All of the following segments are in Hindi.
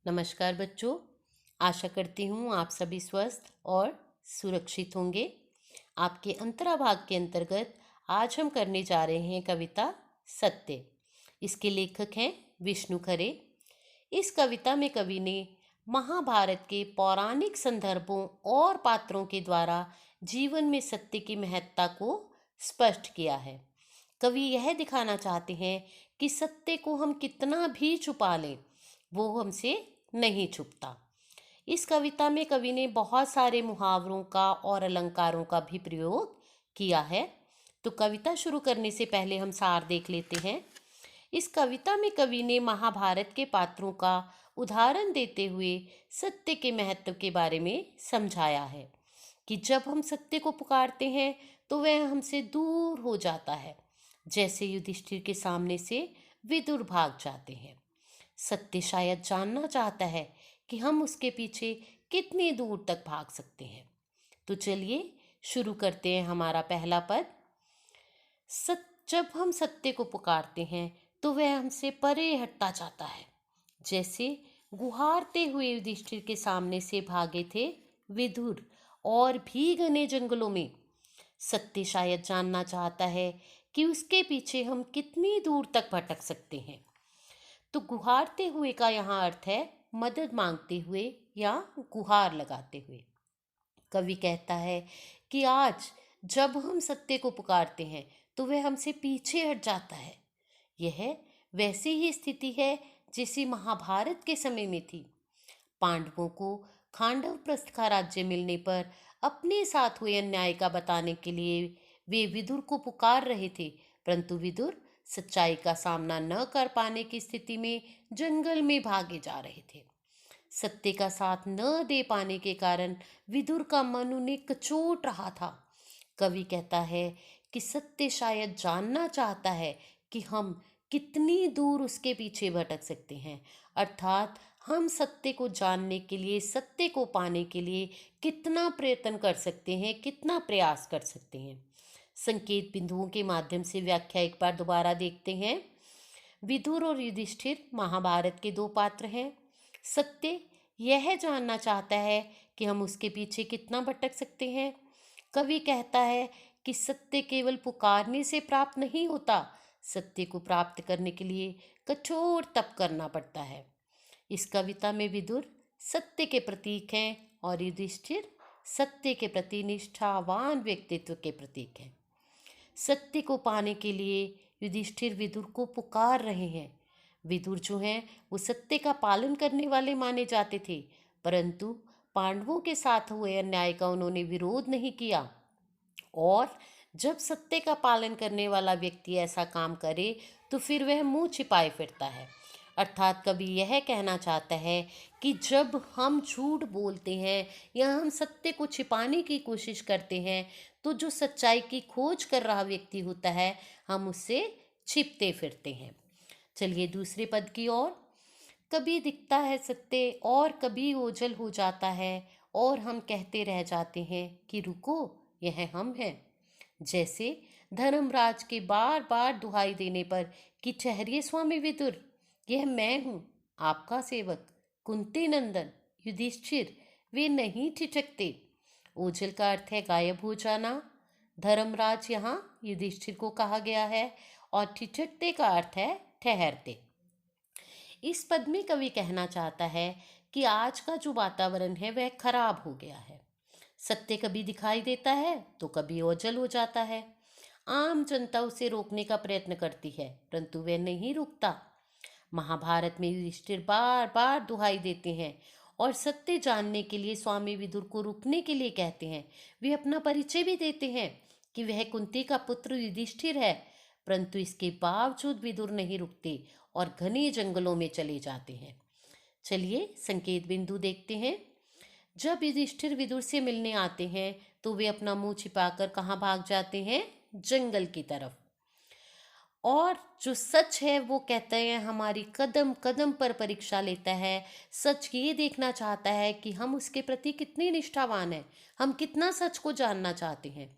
नमस्कार बच्चों। आशा करती हूँ आप सभी स्वस्थ और सुरक्षित होंगे। आपके अंतरा भाग के अंतर्गत आज हम करने जा रहे हैं कविता सत्य। इसके लेखक हैं विष्णु खरे। इस कविता में कवि ने महाभारत के पौराणिक संदर्भों और पात्रों के द्वारा जीवन में सत्य की महत्ता को स्पष्ट किया है। कवि यह दिखाना चाहते हैं कि सत्य को हम कितना भी छुपा लें, वो हमसे नहीं छुपता। इस कविता में कवि ने बहुत सारे मुहावरों का और अलंकारों का भी प्रयोग किया है। तो कविता शुरू करने से पहले हम सार देख लेते हैं। इस कविता में कवि ने महाभारत के पात्रों का उदाहरण देते हुए सत्य के महत्व के बारे में समझाया है कि जब हम सत्य को पुकारते हैं तो वह हमसे दूर हो जाता है, जैसे युधिष्ठिर के सामने से विदुर भाग जाते हैं। सत्य शायद जानना चाहता है कि हम उसके पीछे कितनी दूर तक भाग सकते हैं। तो चलिए शुरू करते हैं हमारा पहला पद। जब हम सत्य को पुकारते हैं तो वह हमसे परे हटता जाता है, जैसे गुहारते हुए युधिष्ठिर के सामने से भागे थे विदुर और भी घने जंगलों में। सत्य शायद जानना चाहता है कि उसके पीछे हम कितनी दूर तक भटक सकते हैं। तो गुहारते हुए का यहाँ अर्थ है मदद मांगते हुए या गुहार लगाते हुए। कवि कहता है कि आज जब हम सत्य को पुकारते हैं तो वह हमसे पीछे हट जाता है। यह वैसी ही स्थिति है जैसी महाभारत के समय में थी। पांडवों को खांडव प्रस्थ का राज्य मिलने पर अपने साथ हुए अन्याय का बताने के लिए वे विदुर को पुकार रहे थे, परंतु विदुर सच्चाई का सामना न कर पाने की स्थिति में जंगल में भागे जा रहे थे। सत्य का साथ न दे पाने के कारण विदुर का मन उन्हें कचोट रहा था। कवि कहता है कि सत्य शायद जानना चाहता है कि हम कितनी दूर उसके पीछे भटक सकते हैं, अर्थात हम सत्य को जानने के लिए, सत्य को पाने के लिए कितना प्रयत्न कर सकते हैं, कितना प्रयास कर सकते हैं। संकेत बिंदुओं के माध्यम से व्याख्या एक बार दोबारा देखते हैं। विदुर और युधिष्ठिर महाभारत के दो पात्र हैं। सत्य यह जानना चाहता है कि हम उसके पीछे कितना भटक सकते हैं। कवि कहता है कि सत्य केवल पुकारने से प्राप्त नहीं होता, सत्य को प्राप्त करने के लिए कठोर तप करना पड़ता है। इस कविता में विदुर सत्य के प्रतीक हैं और युधिष्ठिर सत्य के प्रति निष्ठावान व्यक्तित्व के प्रतीक हैं। सत्य को पाने के लिए युधिष्ठिर विदुर को पुकार रहे हैं। विदुर जो हैं वो सत्य का पालन करने वाले माने जाते थे, परंतु पांडवों के साथ हुए अन्याय का उन्होंने विरोध नहीं किया। और जब सत्य का पालन करने वाला व्यक्ति ऐसा काम करे तो फिर वह मुंह छिपाए फिरता है। अर्थात कवि यह कहना चाहता है कि जब हम झूठ बोलते हैं या हम सत्य को छिपाने की कोशिश करते हैं तो जो सच्चाई की खोज कर रहा व्यक्ति होता है, हम उससे छिपते फिरते हैं। चलिए दूसरे पद की ओर। कभी दिखता है सत्य और कभी ओझल हो जाता है और हम कहते रह जाते हैं कि रुको, यह हम हैं। जैसे धर्मराज के बार बार दुहाई देने पर कि ठहरिए स्वामी विदुर, यह मैं हूँ, आपका सेवक कुंती नंदन युधिष्ठिर, वे नहीं ठिठकते। ओझल का अर्थ है गायब हो जाना। धर्मराज यहाँ युधिष्ठिर को कहा गया है और ठिठकते का अर्थ है ठहरते। इस पद में कवि कहना चाहता है कि आज का जो वातावरण है वह खराब हो गया है। सत्य कभी दिखाई देता है तो कभी ओझल हो जाता है। आम जनता उसे रोकने का प्रयत्न करती है, परंतु वह नहीं रुकता। महाभारत में युधिष्ठिर बार बार दुहाई देते हैं और सत्य जानने के लिए स्वामी विदुर को रुकने के लिए कहते हैं। वे अपना परिचय भी देते हैं कि वह कुंती का पुत्र युधिष्ठिर है, परंतु इसके बावजूद विदुर नहीं रुकते और घने जंगलों में चले जाते हैं। चलिए संकेत बिंदु देखते हैं। जब युधिष्ठिर विदुर से मिलने आते हैं तो वे अपना मुंह छिपाकर कहाँ भाग जाते हैं? जंगल की तरफ। और जो सच है वो कहते हैं हमारी कदम कदम पर परीक्षा लेता है। सच ये देखना चाहता है कि हम उसके प्रति कितने निष्ठावान हैं, हम कितना सच को जानना चाहते हैं।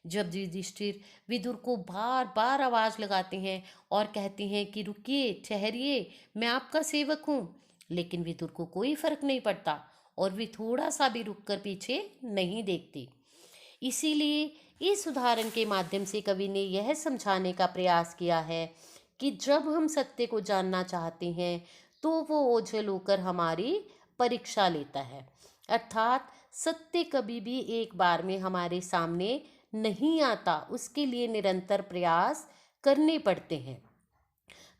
जब युधिष्ठिर विदुर को बार बार आवाज लगाते हैं और कहते हैं कि रुकिए, ठहरिए, मैं आपका सेवक हूँ, लेकिन विदुर को कोई फर्क नहीं पड़ता और वे थोड़ा सा भी रुककर पीछे नहीं देखते। इसीलिए इस उदाहरण के माध्यम से कवि ने यह समझाने का प्रयास किया है कि जब हम सत्य को जानना चाहते हैं तो वो ओझल होकर हमारी परीक्षा लेता है। अर्थात सत्य कभी भी एक बार में हमारे सामने नहीं आता, उसके लिए निरंतर प्रयास करने पड़ते हैं।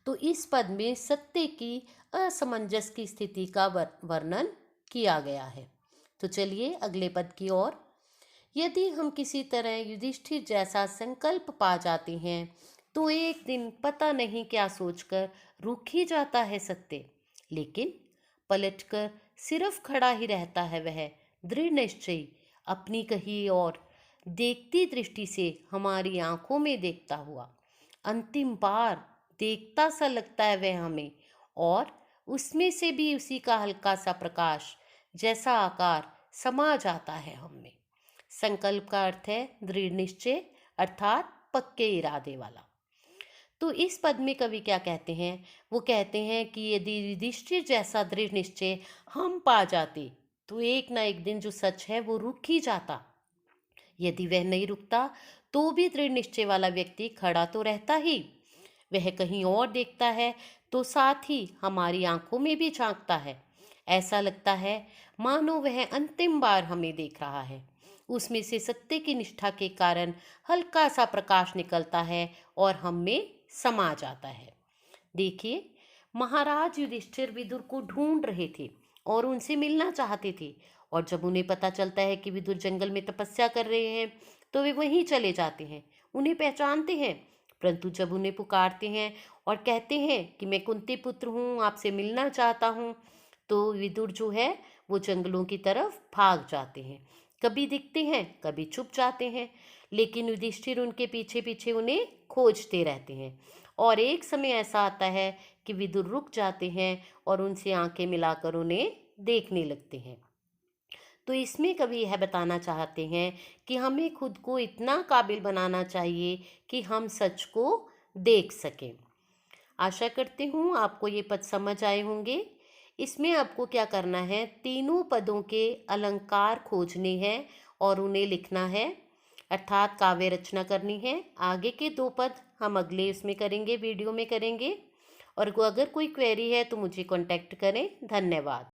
तो इस पद में सत्य की असमंजस की स्थिति का वर्णन किया गया है। तो चलिए अगले पद की ओर। यदि हम किसी तरह युधिष्ठिर जैसा संकल्प पा जाते हैं तो एक दिन पता नहीं क्या सोचकर रुक ही जाता है सत्य, लेकिन पलटकर सिर्फ खड़ा ही रहता है वह दृढ़ निश्चयी, अपनी कही और देखती दृष्टि से हमारी आंखों में देखता हुआ। अंतिम बार देखता सा लगता है वह हमें, और उसमें से भी उसी का हल्का सा प्रकाश जैसा आकार समा जाता है हमें। संकल्प का अर्थ है दृढ़ निश्चय, अर्थात पक्के इरादे वाला। तो इस पद में कवि क्या कहते हैं? वो कहते हैं कि यदि युधिष्ठिर जैसा दृढ़ निश्चय हम पा जाते तो एक ना एक दिन जो सच है वो रुक ही जाता। यदि वह नहीं रुकता तो भी दृढ़ निश्चय वाला व्यक्ति खड़ा तो रहता ही, वह कहीं और देखता है तो साथ ही हमारी आंखों में भी झांकता है। ऐसा लगता है मानो वह अंतिम बार हमें देख रहा है। उसमें से सत्य की निष्ठा के कारण हल्का सा प्रकाश निकलता है और हम में समा जाता है। देखिए, महाराज युधिष्ठिर विदुर को ढूंढ रहे थे और उनसे मिलना चाहते थे, और जब उन्हें पता चलता है कि विदुर जंगल में तपस्या कर रहे हैं तो वे वहीं चले जाते हैं। उन्हें पहचानते हैं, परंतु जब उन्हें पुकारते हैं और कहते हैं कि मैं कुंती पुत्र हूँ, आपसे मिलना चाहता हूँ, तो विदुर जो है वो जंगलों की तरफ भाग जाते हैं। कभी दिखते हैं, कभी छुप जाते हैं, लेकिन युधिष्ठिर उनके पीछे पीछे उन्हें खोजते रहते हैं। और एक समय ऐसा आता है कि विदुर रुक जाते हैं और उनसे आंखें मिलाकर उन्हें देखने लगते हैं। तो इसमें कवि यह बताना चाहते हैं कि हमें खुद को इतना काबिल बनाना चाहिए कि हम सच को देख सकें। आशा करती हूँ आपको ये पद समझ आए होंगे। इसमें आपको क्या करना है, तीनों पदों के अलंकार खोजने हैं और उन्हें लिखना है, अर्थात काव्य रचना करनी है। आगे के 2 पद हम अगले उसमें करेंगे, वीडियो में करेंगे। और अगर कोई क्वेरी है तो मुझे कांटेक्ट करें। धन्यवाद।